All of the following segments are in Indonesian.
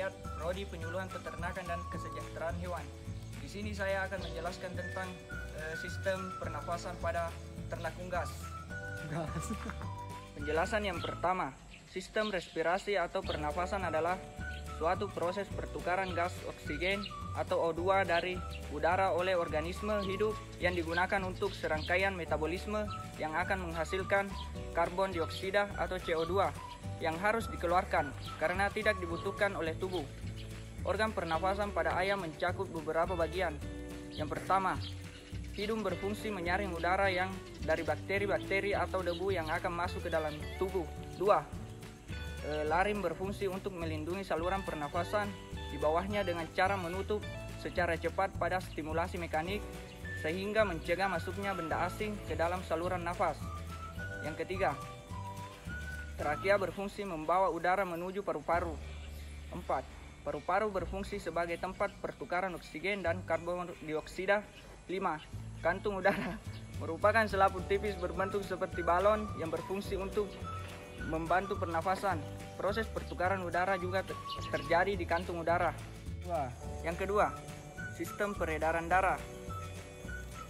Rakyat, Prodi Penyuluhan Peternakan dan Kesejahteraan Hewan. Di sini saya akan menjelaskan tentang sistem pernafasan pada ternak unggas. Penjelasan yang pertama, sistem respirasi atau pernafasan adalah suatu proses pertukaran gas oksigen atau O2 dari udara oleh organisme hidup yang digunakan untuk serangkaian metabolisme yang akan menghasilkan karbon dioksida atau CO2 yang harus dikeluarkan karena tidak dibutuhkan oleh tubuh. Organ pernafasan pada ayam mencakup beberapa bagian. Yang pertama, hidung berfungsi menyaring udara yang dari bakteri-bakteri atau debu yang akan masuk ke dalam tubuh. 2. Laring berfungsi untuk melindungi saluran pernafasan di bawahnya dengan cara menutup secara cepat pada stimulasi mekanik sehingga mencegah masuknya benda asing ke dalam saluran nafas. Yang ketiga, trakea berfungsi membawa udara menuju paru-paru. 4. Paru-paru berfungsi sebagai tempat pertukaran oksigen dan karbon dioksida. 5. Kantung udara merupakan selaput tipis berbentuk seperti balon yang berfungsi untuk membantu pernafasan. Proses pertukaran udara juga terjadi di kantung udara. Yang kedua, sistem peredaran darah.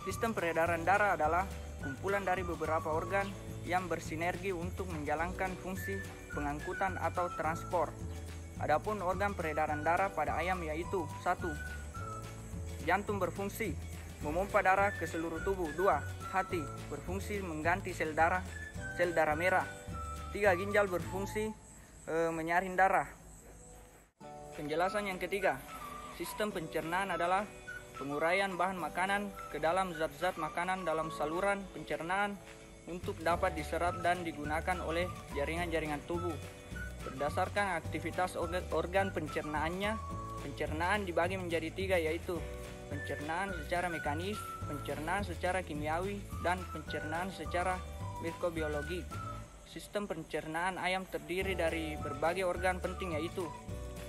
Sistem peredaran darah adalah kumpulan dari beberapa organ yang bersinergi untuk menjalankan fungsi pengangkutan atau transport. Adapun organ peredaran darah pada ayam yaitu 1. Jantung berfungsi memompa darah ke seluruh tubuh. 2. Hati berfungsi mengganti sel darah merah. 3. Ginjal berfungsi menyaring darah. Penjelasan yang ketiga, sistem pencernaan adalah penguraian bahan makanan ke dalam zat-zat makanan dalam saluran pencernaan untuk dapat diserap dan digunakan oleh jaringan-jaringan tubuh. Berdasarkan aktivitas organ pencernaannya, pencernaan dibagi menjadi 3 yaitu pencernaan secara mekanis, pencernaan secara kimiawi, dan pencernaan secara mikrobiologi. Sistem pencernaan ayam terdiri dari berbagai organ penting yaitu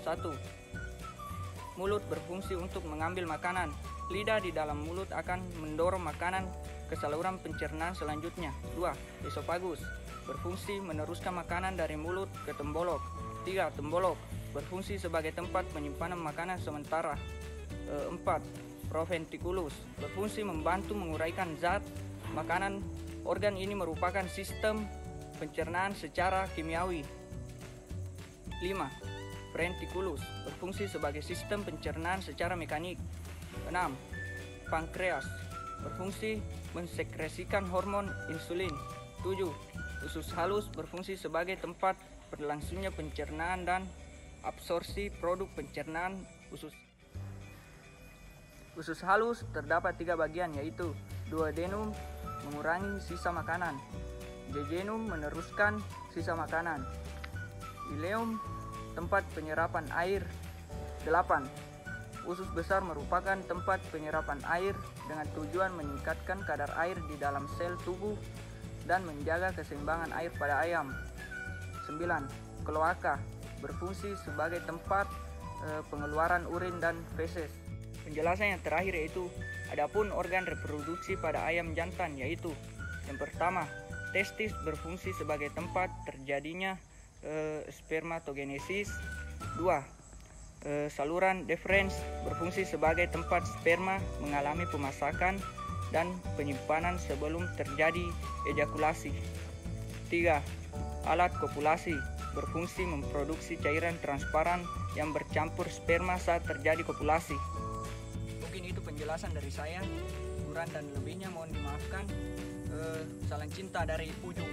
1. Mulut berfungsi untuk mengambil makanan. Lidah di dalam mulut akan mendorong makanan ke saluran pencernaan selanjutnya. 2. Esofagus berfungsi meneruskan makanan dari mulut ke tembolok. 3. Tembolok berfungsi sebagai tempat penyimpanan makanan sementara. 4. Proventriculus berfungsi membantu menguraikan zat makanan. Organ ini merupakan sistem pencernaan secara kimiawi. 5. Ventriculus berfungsi sebagai sistem pencernaan secara mekanik. 6. Pankreas berfungsi mensekresikan hormon insulin. 7. Usus halus berfungsi sebagai tempat berlangsungnya pencernaan dan absorpsi produk pencernaan usus. Usus halus terdapat 3 bagian yaitu duodenum mengurangi sisa makanan, jejunum meneruskan sisa makanan, ileum tempat penyerapan air. 8. Usus besar merupakan tempat penyerapan air dengan tujuan meningkatkan kadar air di dalam sel tubuh dan menjaga keseimbangan air pada ayam. 9. Kloaka berfungsi sebagai tempat pengeluaran urin dan feses. Penjelasan yang terakhir yaitu adapun organ reproduksi pada ayam jantan yaitu yang pertama, testis berfungsi sebagai tempat terjadinya spermatogenesis. 2. Saluran deferens berfungsi sebagai tempat sperma mengalami pemasakan dan penyimpanan sebelum terjadi ejakulasi. 3. Alat kopulasi berfungsi memproduksi cairan transparan yang bercampur sperma saat terjadi kopulasi. Mungkin itu penjelasan dari saya. Kurang dan lebihnya mohon dimaafkan. Salam cinta dari ujung.